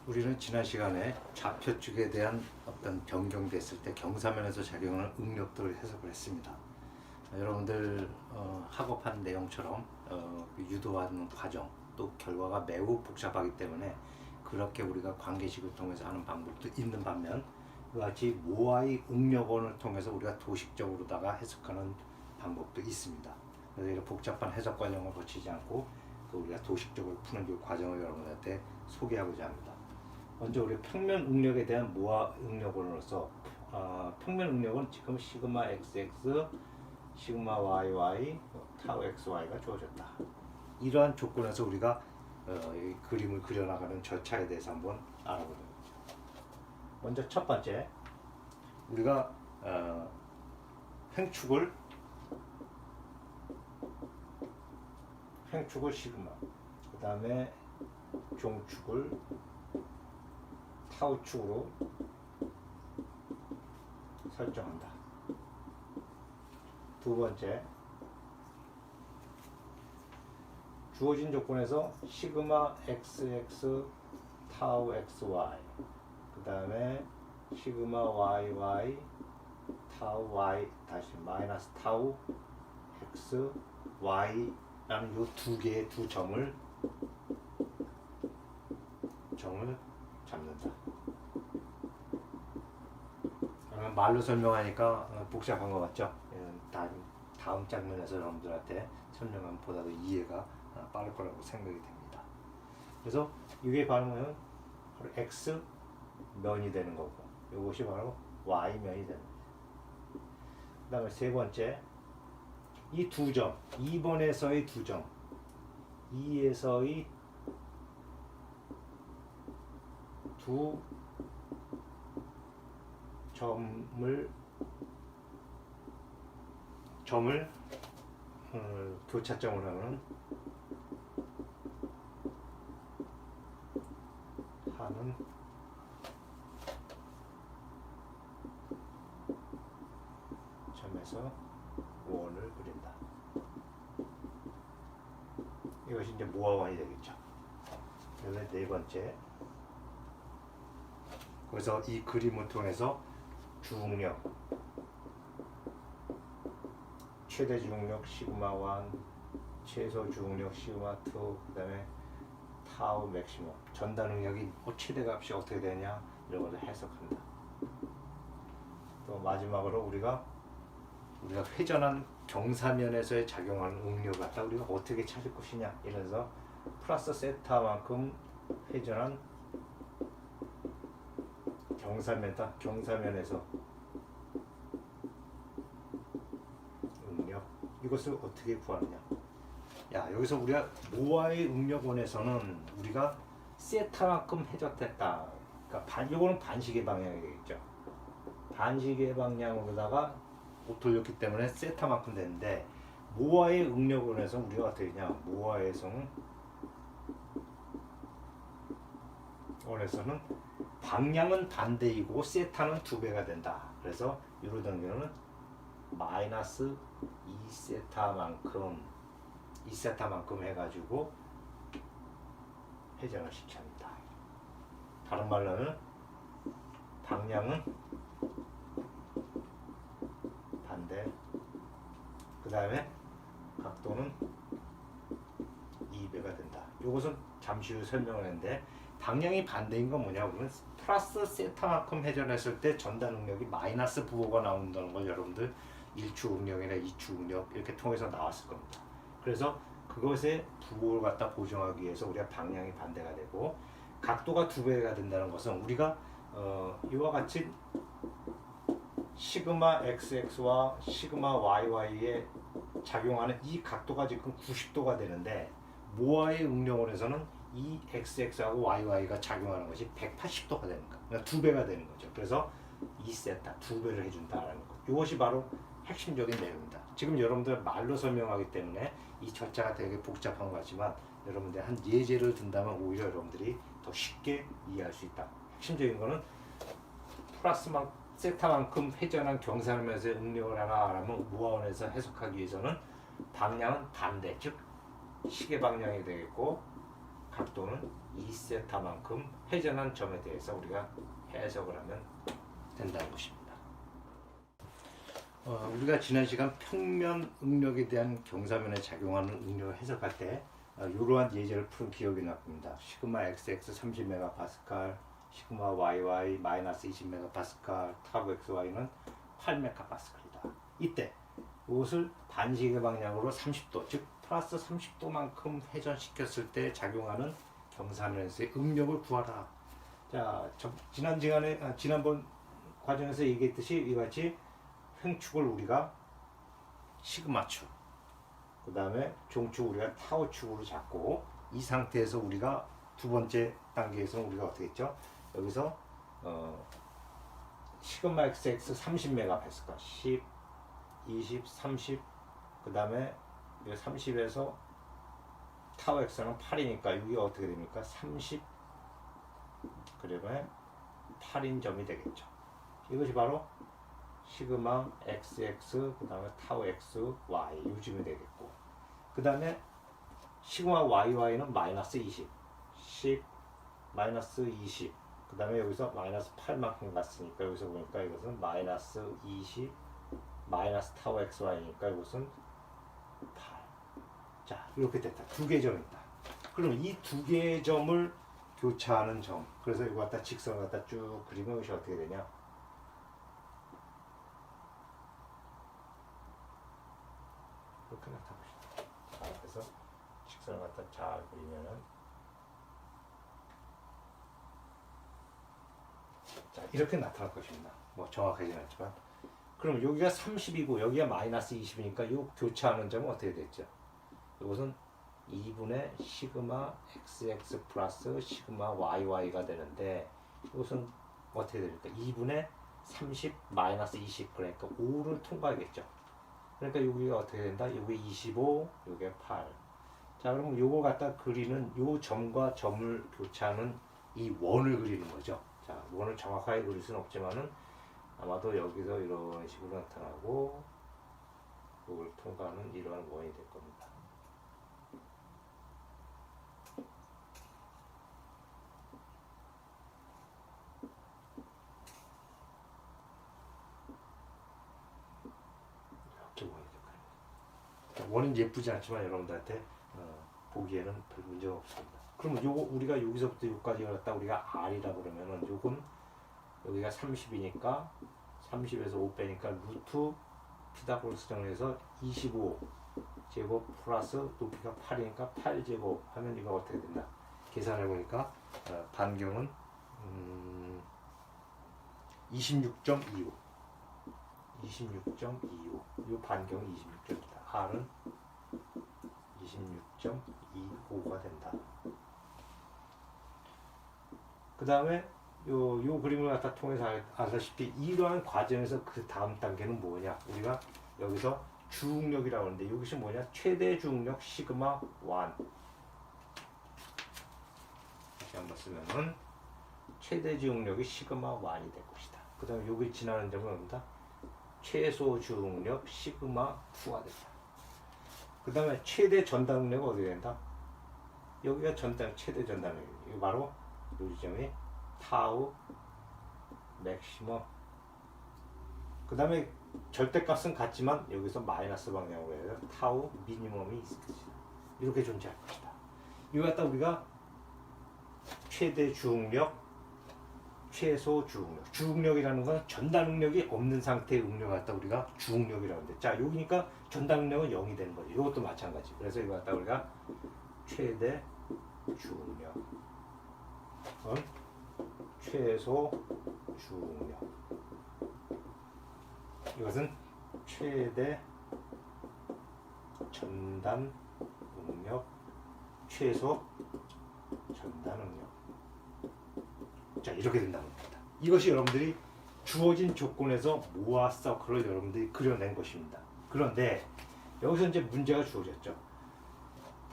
우리는 지난 시간에 좌표축에 대한 어떤 변경됐을 때 경사면에서 작용하는 응력들을 해석을 했습니다. 여러분들 학업한 내용처럼 유도하는 과정 또 결과가 매우 복잡하기 때문에 그렇게 우리가 관계식을 통해서 하는 방법도 있는 반면 이와 같이 모아의 응력원을 통해서 우리가 도식적으로다가 해석하는 방법도 있습니다. 그래서 이런 복잡한 해석 과정을 거치지 않고 우리가 도식적으로 푸는 그 과정을 여러분한테 소개하고자 합니다. 먼저 우리 평면 응력에 대한 모아 응력원으로서 평면 응력은 지금 시그마 xx, 시그마 yy, 타우 xy가 주어졌다. 이러한 조건에서 우리가 이 그림을 그려나가는 절차에 대해서 한번 알아보도록 하죠. 먼저 첫 번째, 우리가 횡축을 시그마, 그 다음에 종축을 타우축으로 설정한다. 두 번째, 주어진 조건에서 시그마 xx 타우 xy, 그 다음에 시그마 yy 타우 y 다시 마이너스 타우 x y 라는 요 두 개의 두 점을 잡는다. 말로 설명하니까 복잡한 것 같죠? 다음 장면에서 여러분들한테 설명하면 보다 더 이해가 빠를 거라고 생각이 됩니다. 그래서 이게 바로 x 면이 되는 거고, 이것이 바로 y 면이 되는 거죠. 그 다음에 세 번째, 이 두 점, 2번에서의 두 점, 2에서의 두 점을 교차점으로 하는 점에서 원을 그린다. 이것이 이제 모아원이 되겠죠. 그래서 네 번째, 그래서 이 그림을 통해서 주응력, 최대 주응력 시그마 1, 최소 주응력 시그마 2, 그 다음에 타우 맥시멈, 전단 응력이 최대 값이 어떻게 되냐 이런 것을 해석한다. 또 마지막으로 우리가 회전한 경사면에서의 작용하는 응력을 갖다 우리가 어떻게 찾을 것이냐, 이래서 플러스 세타만큼 회전한 경사면에서 응력, 이것을 어떻게 구하느냐. 여기서 우리가 모아의 응력원에서는 우리가 세타만큼 해줬다. 그러니까 이거는 반시계 방향이겠죠. 반시계 방향으로다가 돌렸기 때문에 세타만큼 되는데, 모아의 응력원에서 우리가 어떻게 되냐, 모아에서는 방향은 반대이고 세타는 2배가 된다. 그래서 유로 경우는 마이너스 2세타만큼 해가지고 회전을 시킵니다. 다른 말로는 방향은 반대, 그 다음에 각도는 2배가 된다. 이것은 잠시 후 설명을 했는데, 방향이 반대인 건 뭐냐 그러면 플러스 세타만큼 회전했을 때 전단 응력이 마이너스 부호가 나온다는 걸 여러분들 1축 응력이나 2축 응력 이렇게 통해서 나왔을 겁니다. 그래서 그것의 부호를 갖다 보정하기 위해서 우리가 방향이 반대가 되고 각도가 2배가 된다는 것은 우리가 이와 같이 시그마 xx와 시그마 yy에 작용하는 이 각도가 지금 90도가 되는데, 모아의 응력원에서는 이 xx하고 yy가 작용하는 것이 180도가 되는 거야. 그러니까 2배가 되는 거죠. 그래서 2세타 2배를 해준다라는 거. 이것이 바로 핵심적인 내용입니다. 지금 여러분들 말로 설명하기 때문에 이 절차가 되게 복잡한 것 같지만, 여러분들 한 예제를 든다면 오히려 여러분들이 더 쉽게 이해할 수 있다. 핵심적인 거는 플러스만 세타만큼 회전한 경사면에서 응력을 하나라면 모아원에서 해석하기 위해서는 방향은 반대, 즉 시계 방향이 되겠고 각도는 2세타만큼 회전한 점에 대해서 우리가 해석을 하면 된다는 것입니다. 우리가 지난 시간 평면 응력에 대한 경사면에 작용하는 응력을 해석할 때 이러한 예제를 푸는 기억이 날 겁니다. 시그마 XX 30MPa, 시그마 YY 마이너스 20MPa, 타우 XY는 8MPa이다. 이때 이것을 반시계 방향으로 30도, 즉 플러스 30도만큼 회전시켰을 때 작용하는 경사면에서의 응력을 구하라. 자, 지난번 과정에서 얘기했듯이 이같이 횡축을 우리가 시그마축, 그 다음에 종축 우리가 타우축으로 잡고, 이 상태에서 우리가 두 번째 단계에서는 우리가 어떻게 했죠? 여기서 시그마 XX 30MPa, 10, 20, 30, 그 다음에 30에서 타우 X는 8이니까 이게 어떻게 됩니까? 30, 그러면 8인 점이 되겠죠. 이것이 바로 시그마 XX, 그 다음에 타우 X, Y 요즘이 되겠고, 그 다음에 시그마 YY는 마이너스 20, 10, 마이너스 20, 그 다음에 여기서 마이너스 8만큼 갔으니까 여기서 보니까 이것은 마이너스 20, 마이너스 타우 XY니까 이것은 8. 자, 이렇게 됐다. 두 개의 점이 있다. 그럼 이 두 개의 점을 교차하는 점, 그래서 이거 갖다 직선을 갖다 쭉 그리면 이것이 어떻게 되냐? 이렇게 나타납니다. 자, 그래서 직선을 갖다 잘 그리면은, 자, 이렇게 나타날 것입니다. 뭐 정확하지는 않지만. 그럼 여기가 30이고 여기가 마이너스 20이니까 이 교차하는 점은 어떻게 됐죠? 이것은 2분의 시그마 XX 플러스 시그마 YY가 되는데, 이것은 어떻게 됩니까? 2분의 30 마이너스 20, 그러니까 5를 통과하겠죠. 그러니까 여기가 어떻게 된다? 여기 25, 여기 8. 자, 그러면 요거 갖다 그리는, 요 점과 점을 교차하는 이 원을 그리는 거죠. 자, 원을 정확하게 그릴 수는 없지만은 아마도 여기서 이런 식으로 나타나고 이걸 통과하는 이러한 원이 될 겁니다. 이렇게 원이 될 겁니다. 원은 예쁘지 않지만 여러분들한테 보기에는 별 문제가 없습니다. 그러면 요거 우리가 여기서부터 여기까지 갖다 우리가 R이라고 그러면은 요건 여기가 30이니까 30에서 5 빼니까 루트 피타고라스 정리해서 25 제곱 플러스 높이가 8이니까 8제곱 하면 이거 어떻게 된다? 계산해 보니까 반경은 26.25 이 반경이 26점이다. R은 26.25가 된다. 그 다음에 요 그림을 갖다 통해서 알다시피 이러한 과정에서 그 다음 단계는 뭐냐? 우리가 여기서 주응력이라고 하는데 이것이 뭐냐? 최대 주응력 시그마 1. 다시 한번 쓰면은 최대 주응력이 시그마 1이 될 것이다. 그 다음에 여기 지나는 점은 뭡니다? 최소 주응력 시그마 2가 된다. 그 다음에 최대 전단 응력은 어떻게 된다? 여기가 최대 전단 응력. 이거 바로 요 지점이 타우 맥시멈. 그 다음에 절대값은 같지만 여기서 마이너스 방향으로 해서 타우 미니멈이 있을 것이다. 이렇게 존재할 것이다. 이거 갖다 우리가 최대 주응력, 최소 주응력. 주응력이라는 건 전단 응력이 없는 상태의 응력을 갖다 우리가 주응력이라고 하는데, 자, 여기니까 전단 응력은 0이 되는 거죠. 이것도 마찬가지. 그래서 이거 갖다 우리가 최대 주응력, 최소 주응력. 이것은 최대 전단 응력, 최소 전단 응력. 자, 이렇게 된다는 겁니다. 이것이 여러분들이 주어진 조건에서 모아 서클을 여러분들이 그려낸 것입니다. 그런데 여기서 이제 문제가 주어졌죠.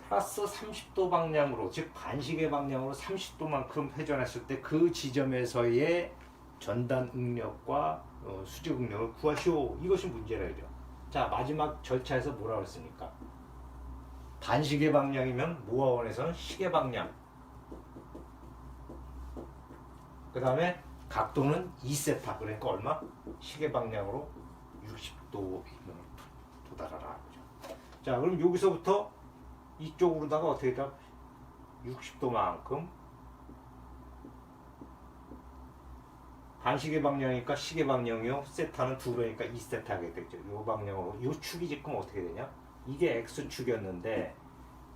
플러스 30도 방향으로, 즉 반시계 방향으로 30도만큼 회전했을 때 그 지점에서의 전단 응력과 수직 응력을 구하시오. 이것이 문제라죠. 자, 마지막 절차에서 뭐라고 했습니까? 반시계 방향이면 모아원에서는 시계 방향, 그 다음에 각도는 2세타, 그러니까 얼마? 시계 방향으로 60도 도달하라. 그죠? 자, 그럼 여기서부터 이쪽으로다가 어떻게 돼? 60도만큼 반시계 방향이니까 시계 방향이요. 세타는 두 배니까 2세타 하게 되죠. 이 방향으로. 이 축이 지금 어떻게 되냐? 이게 X축이었는데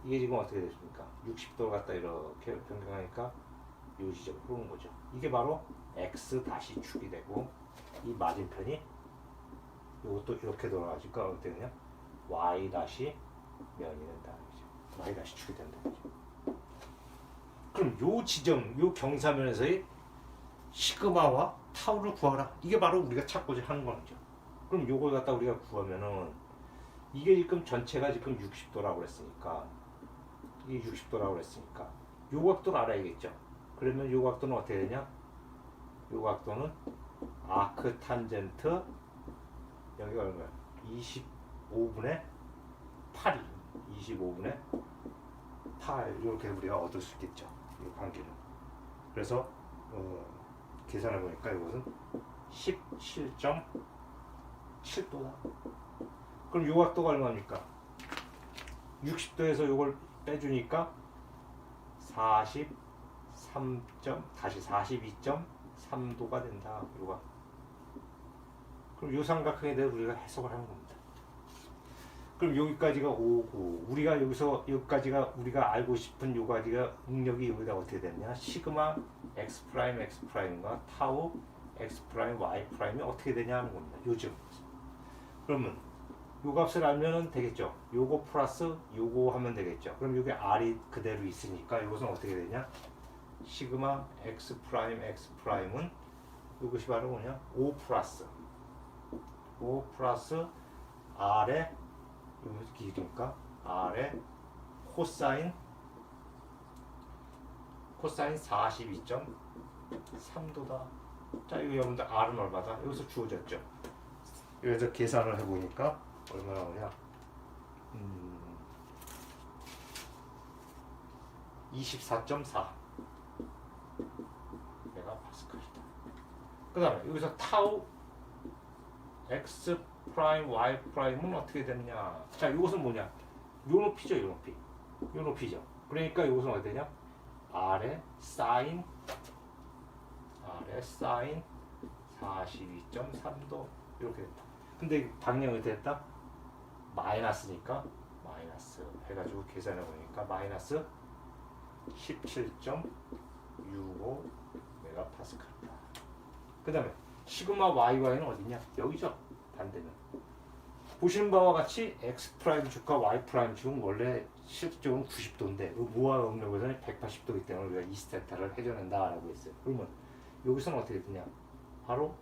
이게 지금 어떻게 됐습니까? 60도를 갖다 이렇게 변경하니까 이 지점으로 오는 거죠. 이게 바로 X 다시 축이 되고 이 맞은편이 이것도 이렇게 돌아가니까 어떻게 되냐? Y 다시 면이 된다는 거죠. Y 다시 축이 된다는 거죠. 그럼 요 지점, 요 경사면에서의 시그마와 타우를 구하라. 이게 바로 우리가 찾고자 하는 거죠. 그럼 요걸 갖다 우리가 구하면은 이게 지금 전체가 지금 60도라고 그랬으니까 이게 60도라고 그랬으니까 요 각도를 알아야겠죠. 그러면 요 각도는 어떻게 되냐? 요 각도는 아크 탄젠트 여기가 얼마야? 25분의 8이 25분의 8 이렇게 우리가 얻을 수 있겠죠. 이 관계는. 그래서 계산해 보니까 이것은 17.7도다. 그럼 요 각도가 얼마입니까? 60도에서 요걸 빼주니까 42.3도가 된다. 요가. 그럼 요 삼각형에 대해 우리가 해석을 하는 겁니다. 그럼 여기까지가 5고 우리가 여기서 여기까지가 우리가 알고 싶은 요까지가 응력이 여기다 어떻게 되냐? 시그마 x 프라임 x 프라임과 타우 x 프라임 y 프라임이 어떻게 되냐 하는 겁니다. 요즘. 그러면 요 값을 알면 되겠죠. 요거 플러스 요거 하면 되겠죠. 그럼 요게 r이 그대로 있으니까 이것은 어떻게 되냐? 시그마 x 프라임은 이것이 바로 뭐냐? 5 플러스 r의 여기 길이니까 r의 코사인 42.3도다. 자, 이거 여러분들 r은 얼마다? 여기서 주어졌죠. 여기서 계산을 해보니까 얼마나 오냐? 24.4 메가파스칼이다. 그 다음에 여기서 타우 x 프라임 y 프라임은 어떻게 되느냐? 자, 이것은 뭐냐? 요 높이죠, 요 높이. 요 높이죠. 그러니까 이것은 어떻게 되냐? r의 사인 42.3도 이렇게 됐다. 근데 방향이 어떻게 됐다? 마이너스니까 마이너스 해가지고 계산해 보니까 마이너스 17.65 메가파스칼이다. 그 다음에 시그마 YY는 어디냐? 여기죠. 반대는. 보시는 바와 같이 X 프라임 축과 Y 프라임 축은 원래 실질적으로 90도인데 무화 응력에서는 180도이기 때문에 우리가 2스테타를 해줘낸다라고 했어요. 그러면 여기서는 어떻게 되냐? 바로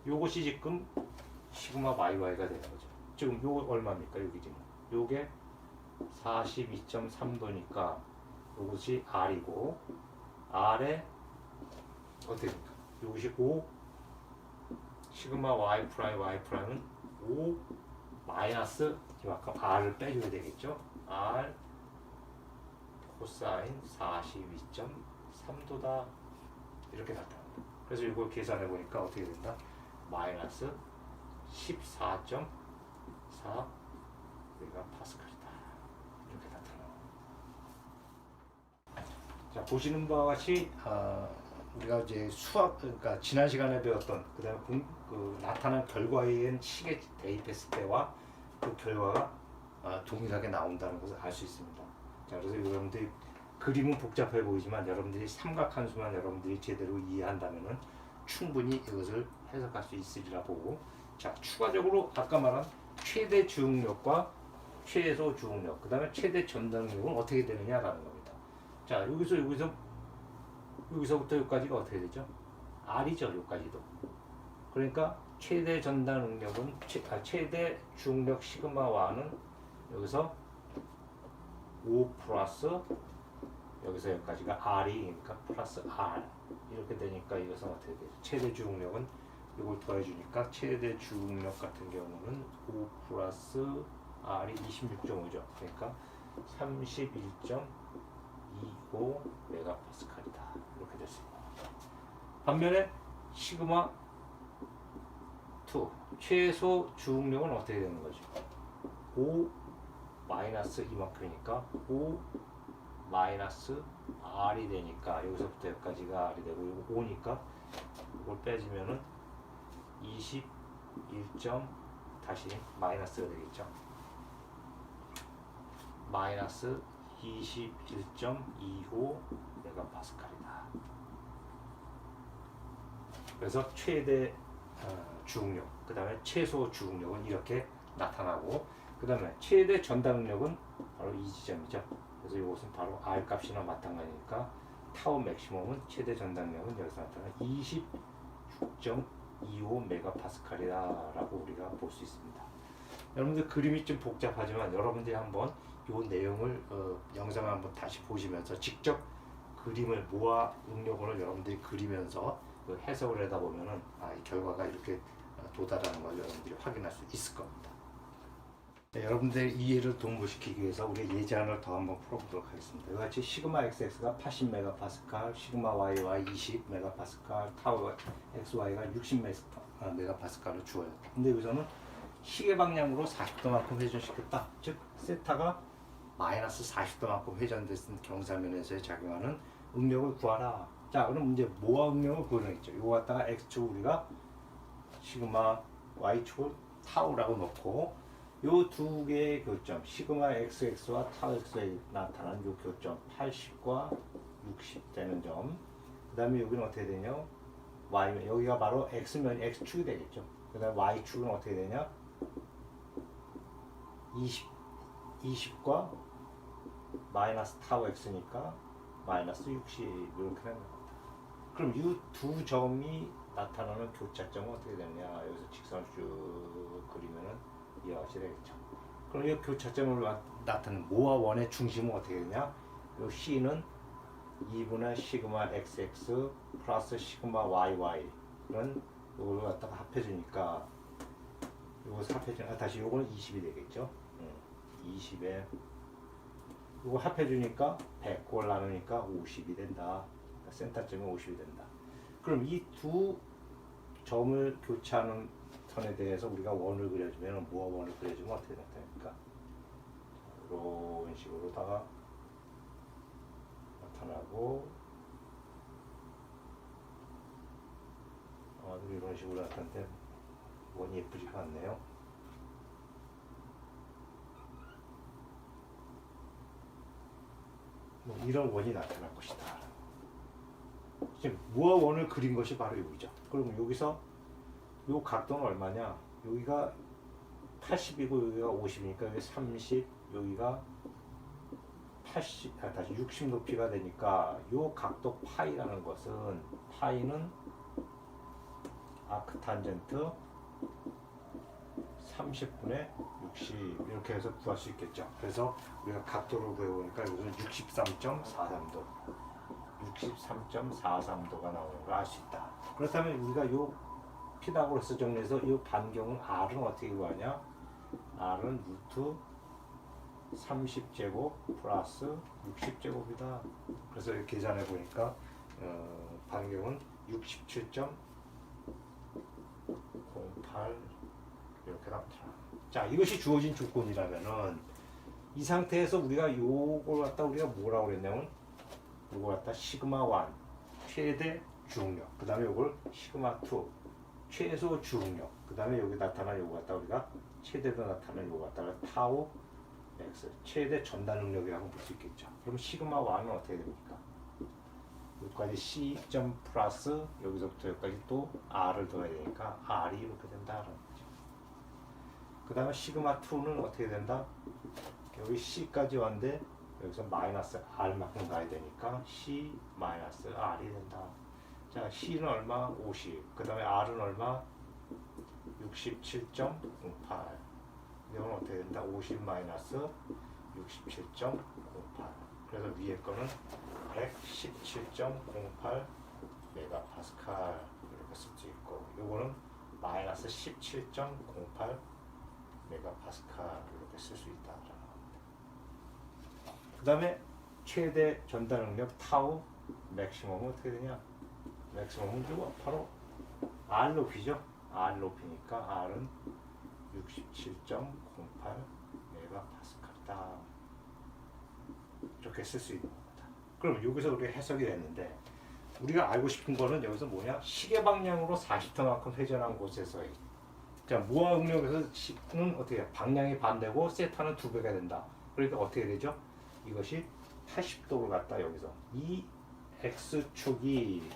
요것이 지금 시그마 YY가 되는 거죠. 지금 요거 얼마입니까? 여기 지금 요게 42.3도니까 요것이 R이고 R에 어떻게 됩니까? 요것이 5 시그마 Y 프라임은 5 마이너스 이만큼 R을 빼줘야 되겠죠? R 코사인 42.3도다 이렇게 나타납니다. 그래서 이걸 계산해 보니까 어떻게 된다? 마이너스 14.4 메가파스칼이다 이렇게 나타납니다. 자, 보시는 바와 같이 우리가 이제 수학 그러니까 지난 시간에 배웠던 그다음에 나타난 결과에 의한 식에 대입했을 때와 그 결과가 동일하게 나온다는 것을 알 수 있습니다. 자, 그래서 여러분들이 그림은 복잡해 보이지만 여러분들이 삼각함수만 여러분들이 제대로 이해한다면은 충분히 이것을 해석할 수 있으리라 보고, 자, 추가적으로 아까 말한 최대 주응력과 최소 주응력, 그 다음에 최대 전달력은 어떻게 되느냐라는 겁니다. 자, 여기서부터 여기까지가 어떻게 되죠? R이죠, 여기까지도. 그러니까 최대 전달 응력은 최대 주응력 시그마와는 여기서 5 플러스 여기서 여기까지가 R이니까 플러스 R 이렇게 되니까 이것은 어떻게 되죠? 최대 주응력은 이걸 더해주니까 최대 주응력 같은 경우는 5 플러스 R이 26.5죠. 그러니까 31.25 메가파스칼이다. 반면에 시그마 2 최소 주응력은 어떻게 되는 거죠? 5 마이너스 이만큼이니까 5 마이너스 R이 되니까 여기서부터 여기까지가 R이 되고 이거 5니까 이걸 빼주면은 21. 다시 마이너스가 되겠죠. 마이너스 21.25 메가파스칼이다. 그래서 최대 주응력, 그 다음에 최소 주응력은 이렇게 나타나고, 그 다음에 최대 전달 능력은 바로 이 지점이죠. 그래서 이것은 바로 R 값이나 마찬가지니까 타워 맥시멈은 최대 전달 능력은 여기서 나타나는 26.25 메가파스칼이다라고 우리가 볼 수 있습니다. 여러분들 그림이 좀 복잡하지만 여러분들이 한번 이 내용을 영상을 한번 다시 보시면서 직접 그림을 모아 응력을 여러분들이 그리면서 그 해석을 하다 보면은 이 결과가 이렇게 도달하는 걸 여러분들이 확인할 수 있을 겁니다. 네, 여러분들 이해를 동부시키기 위해서 우리 예제 하나를 더 한번 풀어보도록 하겠습니다. 이와 같이 시그마 XX가 80 메가파스칼, 시그마 YY 20 메가파스칼, 타워 XY가 60 메가파스칼을 주어요. 근데 여기서는 시계 방향으로 40도만큼 회전시켰다. 즉 세타가 마이너스 40도만큼 회전됐은 경사면에서 작용하는 응력을 구하라. 자, 그럼 이제 모아 응력을 구하겠죠. 이거 갖다가 X축 우리가 시그마 Y축을 타우라고 놓고 요 두 개의 교점 시그마 XX와 타우 X에 나타나는 요 교점 80과 60 되는 점, 그 다음에 여기는 어떻게 되냐, Y, 여기가 바로 X면 X축이 되겠죠. 그 다음에 Y축은 어떻게 되냐, 20과 마이너스 타우 X니까 마이너스 60 이렇게 되는 겁니다. 그럼 이 두 점이 나타나는 교차점은 어떻게 되느냐, 여기서 직선을 쭉 그리면은 이와 같이 되겠죠. 그럼 이 교차점을 나타내는 모와 원의 중심은 어떻게 되냐, 이 C는 2분의 시그마 XX 플러스 시그마 YY는 이걸 갖다가 합해주니까, 이것을 합해주니까 다시 요거는 20이 되겠죠. 20에 이거 합해주니까 100, 그걸 나누니까 50이 된다. 그러니까 센터점이 50이 된다. 그럼 이 두 점을 교차하는 선에 대해서 우리가 원을 그려주면, 모아 원을 그려주면 어떻게 나타납니까? 이런 식으로다가 나타나고, 이런 식으로 나타나는데 원이 예쁘지가 않네요. 이런 원이 나타날 것이다. 지금 모아 원을 그린 것이 바로 여기죠. 그럼 여기서 요 각도는 얼마냐? 여기가 80이고 여기가 50이니까 여기 30, 여기가 80, 다시 60 높이가 되니까 요 각도 파이라는 것은, 파이는 아크 탄젠트 30분의 60 이렇게 해서 구할 수 있겠죠. 그래서 우리가 각도를 구해보니까 여기서는 63.43도 63.43도가 나오는 걸 알 수 있다. 그렇다면 우리가 요 피타고라스 정리해서 이 반경은 R은 어떻게 구하냐, R은 루트 30제곱 플러스 60제곱이다. 그래서 이렇게 계산해 보니까 반경은 67.08 이렇게 나타나. 자, 이것이 주어진 조건이라면은 이 상태에서 우리가 요걸 갖다 우리가 뭐라고 그랬냐면, 요걸 갖다 시그마 1 최대 주응력, 그 다음에 요걸 시그마 2 최소 주응력, 그 다음에 여기 나타난 요거 갖다 우리가 최대로 나타나는 요거 갖다가 타우 X 최대 전달 능력이라고 볼 수 있겠죠. 그럼 시그마 1은 어떻게 됩니까? 여기까지 C 점 플러스 여기서부터 여기까지 또 R을 더해야 되니까 R이 이렇게 된다라는 거죠. 그 다음에 시그마 2는 어떻게 된다? 여기 C까지 왔는데 여기서 마이너스 R만큼 가야 되니까 C 마이너스 R이 된다. 자, C는 얼마? 50. 그 다음에 R은 얼마? 67.08. 이건 어떻게 된다? 50 마이너스 67.08. 그래서 위에 거는 117.08 메가파스칼 이렇게 쓸 수 있고, 요거는 마이너스 17.08 메가파스칼 이렇게 쓸 수 있다라는 겁니다. 그 다음에 최대 전달 능력 타우 맥시멈은 어떻게 되냐? 맥시멈은 이거 바로 R 높이죠. R 높이니까 R은 67.08 메가파스칼이다. 이렇게 쓸 수 있는 겁니다. 그럼 여기서 우리가 해석이 됐는데 우리가 알고 싶은 거는 여기서 뭐냐? 시계 방향으로 40도만큼 회전한 곳에서의 자, 무화 응력에서는 어떻게 해요? 방향이 반대고 세타는 2배가 된다. 그러니까 어떻게 되죠? 이것이 80도로 갔다 여기서 이 X축이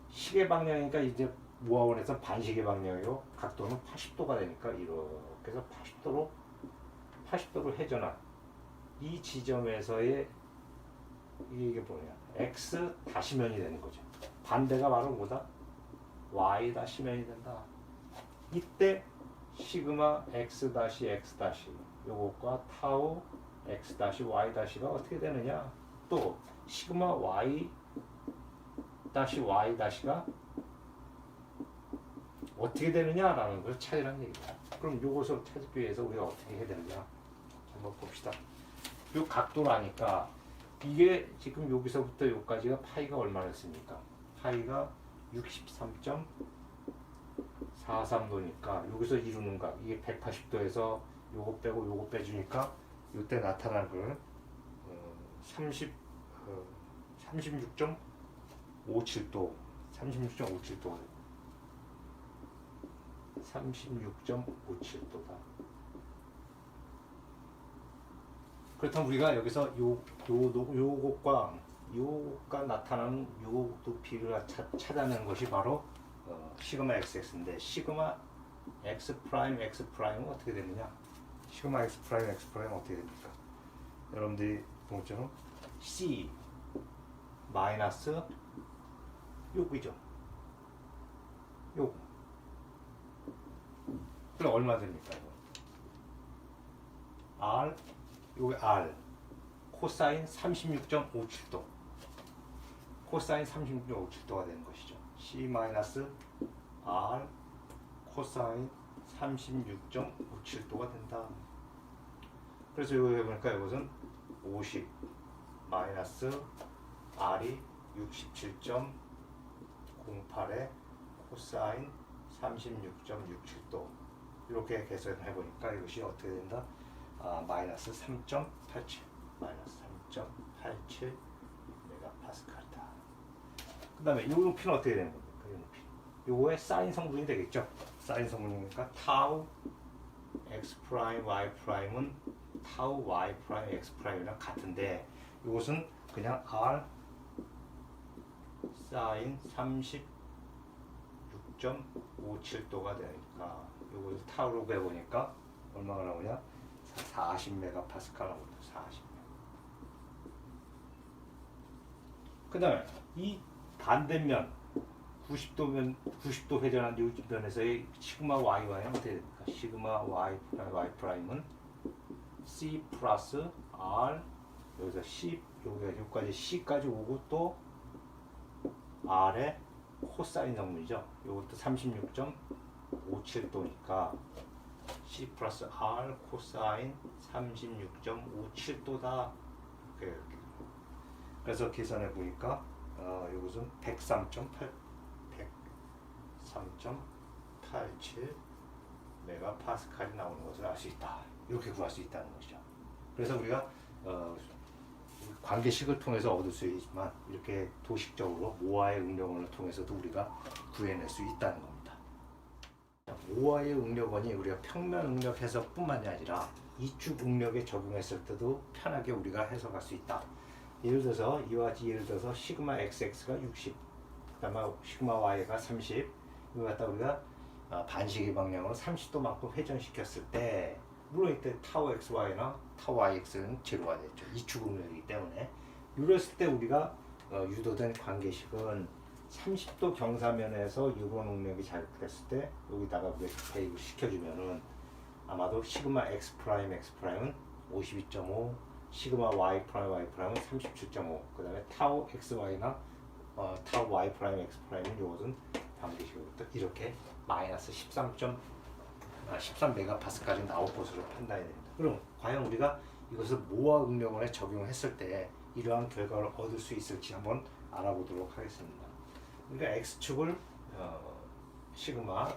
시계 방향이니까 이제 무화원에서 반시계 방향이고 각도는 80도가 되니까 이렇게 해서 80도로 회전한 이 지점에서의 이게 뭐냐? X 다시면이 되는 거죠. 반대가 바로 뭐다? Y 다시면이 된다. 이때 시그마 X 다시 X 다시 요것과 타우 X 다시 Y 다시가 어떻게 되느냐? 또 시그마 Y 다시 Y 다시가 어떻게 되느냐라는 걸 찾으라는 얘기다. 그럼 요것을 찾기 위해서 우리가 어떻게 해야 되느냐? 한번 봅시다. 요 각도라니까 이게 지금 여기서부터 여기까지가 파이가 얼마였습니까? 파이가 63.43도니까 여기서 이루는 각 이게 180도에서 요거 빼고 요거 빼주니까 이때 나타날 걸 36.57도 36.57도다. 그렇다면 우리가 여기서 요것과 나타나는 요 높이를 찾아내는 것이 바로 시그마 xx인데 시그마 x 프라임은 어떻게 되느냐? 시그마 x 프라임 어떻게 됩니까? 여러분들이 본처럼 c 마이너스 요거죠. 요거. 그럼 얼마 됩니까? 이거? r 요게 r 코사인 36.57도 코사인 36.57도가 되는 것이죠. c 마이너스 r 코사인 36.57도가 된다. 그래서 여기 보니까 이것은 50 마이너스 r이 67.08의 코사인 36.67도 이렇게 계산해 보니까 이것이 어떻게 된다? 마이너스 3.87 메가파스칼이다. 그 다음에 이 높이는 어떻게 되는 겁니까? 이 높이 요거의 사인 성분이 되겠죠? 사인 성분이니까 타우 x 프라임 y 프라임은 타우 y 프라임 x 프라임이랑 같은데 이것은 그냥 r 사인 36.57도가 되니까 이것을 타우로 배우니까 얼마가 나오냐? 40메가파스칼 나옵니다. 40. 그 다음에 이 반대면 90도 회전한 요면에서의 시그마 y는 어떻게 됩니까? 시그마 y 프라임은 c 플러스 r 여기서 c 여기까지 c까지 오고 또 r의 코사인 성분이죠. 이것도 36.57도니까 c 플러스 r 코사인 36.57도다. 이렇게. 그래서 계산해 보니까 이것은 103.87 메가파스칼이 나오는 것을 알 수 있다. 이렇게 구할 수 있다는 것이죠. 그래서 우리가 관계식을 통해서 얻을 수 있지만 이렇게 도식적으로 모아의 응력원을 통해서도 우리가 구해낼 수 있다는 겁니다. 모아의 응력원이 우리가 평면 응력 해석뿐만이 아니라 이축 응력에 적용했을 때도 편하게 우리가 해석할 수 있다. 예를 들어서 이와 같이 예를 들어서 시그마 xx가 60, 그다음에 시그마 y가 30, 이거 갖다 우리가 반시계 방향으로 30도만큼 회전시켰을 때 물론 이때 타우 xy나 타우 yx는 제로가 됐죠. 이축 응력이기 때문에 이랬을 때 우리가 유도된 관계식은 30도 경사면에서 이런 응력이 자극됐을 때 여기다가 우리가 대입을 시켜주면은 아마도 시그마 x'은 52.5, 시그마 y'은 37.5, 그 다음에 타우 xy나 타우 y'X'은 이것은 방정식으로 이렇게 마이너스 13 메가파스칼이 나올 것으로 판단이 됩니다. 그럼 과연 우리가 이것을 모아 응력원에 적용했을 때 이러한 결과를 얻을 수 있을지 한번 알아보도록 하겠습니다. 우리가 x축을 시그마,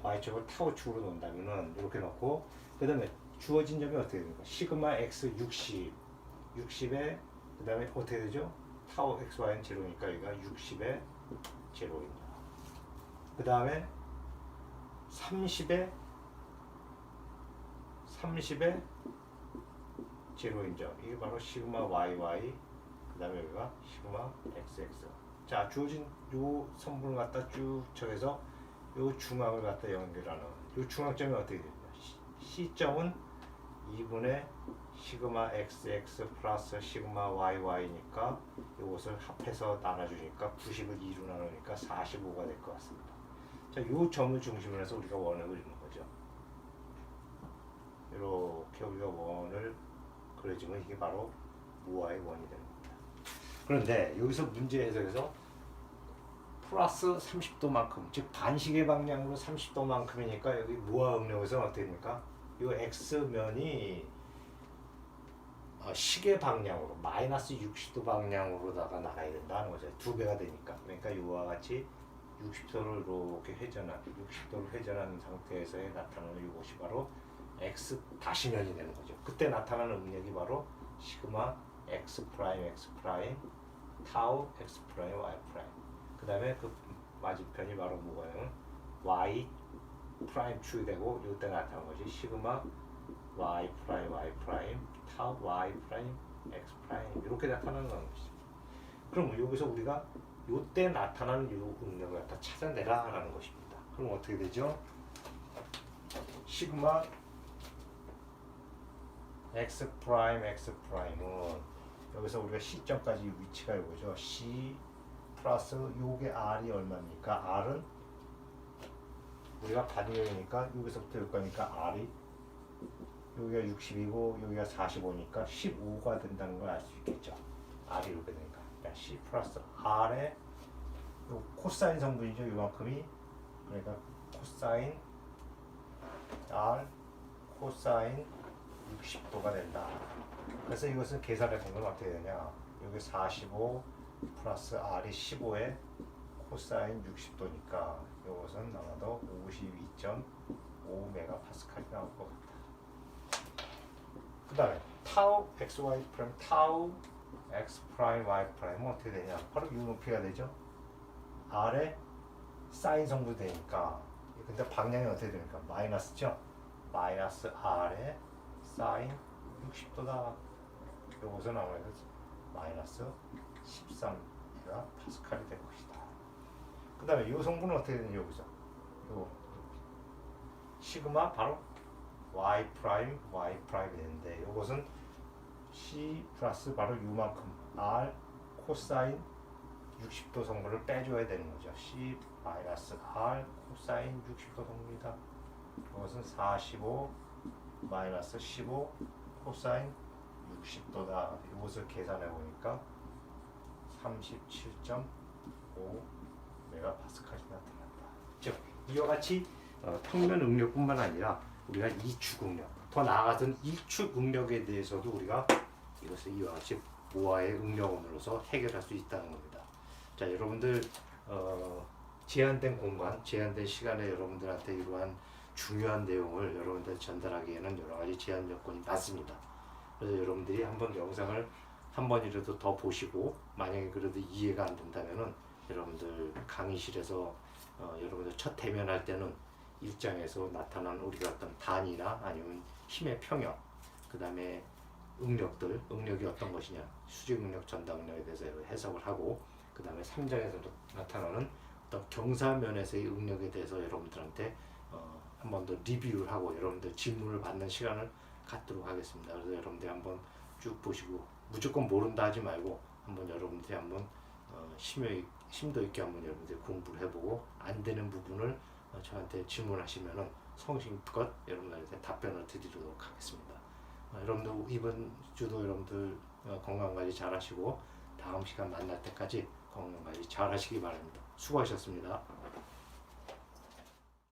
y축을 타우축으로 놓는다면은 이렇게 놓고 그 다음에 주어진 점이 어떻게 됩니까? 시그마 x 60에 그 다음에 어떻게 되죠? 타우 xy는 제로니까 여기가 60에 제로입니다. 그 다음에 30에 제로인 점, 이게 바로 시그마 yy, 그 다음에 여기가 시그마 xx. 자, 주어진 요 성분을 갖다 쭉 쳐서 요 중앙을 갖다 연결하는 요 중앙점이 어떻게 됩니까? C점은 2분의 시그마 xx 플러스 시그마yy니까 이것을 합해서 나눠주니까 90을 2로 나누니까 45가 될 것 같습니다. 자, 요 점을 중심으로 해서 우리가 원을 그리는 거죠. 이렇게 우리가 원을 그려주면 이게 바로 모아의 원이 되는 겁니다. 그런데 여기서 문제 해석에서 플러스 30도만큼, 즉 반시계 방향으로 30도만큼이니까 여기 모아 응력에서는 어떻게 됩니까? 이 x면이 시계 방향으로 마이너스 60도 방향으로다가 나가야 된다는 거죠. 2배가 되니까. 그러니까 이와 같이 60도를 이렇게 회전한 60도를 회전한 상태에서 나타나는 이것이 바로 x 다시면이 되는 거죠. 그때 나타나는 응력이 바로 시그마 x 프라임 x 프라임 타우 x 프라임 y 프라임. 그 다음에 그 맞은편이 바로 뭐가요? y 프라임 축이 되고 이때 나타나는 것이 시그마 y 프라임 y 프라임 타우 y 프라임 x 프라임 이렇게 나타나는 것이죠. 그럼 여기서 우리가 이때 나타나는 이 응력을 갖다 찾아내라라는 것입니다. 그럼 어떻게 되죠? 시그마 x 프라임은 여기서 우리가 C점까지 위치가 이거죠. C 플러스 요게 R이 얼마입니까? R은 우리가 반경이니까 여기서부터 여기까지니까 R이 여기가 60이고 여기가 45니까 15가 된다는 걸 알 수 있겠죠. R이 이렇게 되니까 C 플러스 R의 요 코사인 성분이죠. 요만큼이 그러니까 코사인 R 코사인 60도가 된다. 그래서 이것은 계산해 보면 어떻게 되냐? 여기 45 플러스 R이 15에 코사인 60도니까 이것은 아마도 52.5메가파스칼이 나올 것 같다. 그 다음에 타우 xy 프라임 타우 x 프라임 y 프라임은 어떻게 되냐? 바로 이 높이가 되죠. R에 사인 성분이 되니까 근데 방향이 어떻게 됩니까? 마이너스죠? 마이너스 R에 사인 60도다. 이것은 아무래도 마이너스 13가 파스칼이 될 것이다. 그 다음에 이 성분은 어떻게 되냐? 여기서 요 시그마 바로 y 프라임이 되는데 이것은 c 플러스 바로 요만큼 r 코사인 60도 성분을 빼줘야 되는 거죠. c 마이너스 r 코사인 60도 성분이다. 이것은 45 마이너스 15 코사인 60도다. 이것을 계산해 보니까 37.5 메가파스칼이 나타난다. 즉 이와 같이 평면 응력뿐만 아니라 우리가 이축 응력, 더 나아가서는 일축 응력에 대해서도 우리가 이것을 이와 같이 모아의 응력원으로서 해결할 수 있다는 겁니다. 자, 여러분들 제한된 공간, 제한된 시간에 여러분들한테 이러한 중요한 내용을 여러분들 전달하기에는 여러 가지 제한 요건이 많습니다. 그래서 여러분들이 한번 영상을 한 번이라도 더 보시고 만약에 그래도 이해가 안 된다면은 여러분들 강의실에서 여러분들 첫 대면할 때는 일장에서 나타난 우리가 어떤 단위나 아니면 힘의 평형, 그 다음에 응력이 어떤 것이냐, 수직 응력, 전당 응력에 대해서 해석을 하고, 그 다음에 3장에서 나타나는 어떤 경사면에서의 응력에 대해서 여러분들한테 한 번 더 리뷰를 하고 여러분들 질문을 받는 시간을 갖도록 하겠습니다. 그래서 여러분들이 한번 쭉 보시고 무조건 모른다 하지 말고 한번 여러분들이 한번 심도 있게 한번 여러분들이 공부를 해보고 안 되는 부분을 저한테 질문하시면은 성심껏 여러분들한테 답변을 드리도록 하겠습니다. 여러분들 이번 주도 여러분들 건강관리 잘 하시고 다음 시간 만날 때까지 건강관리 잘 하시기 바랍니다. 수고하셨습니다.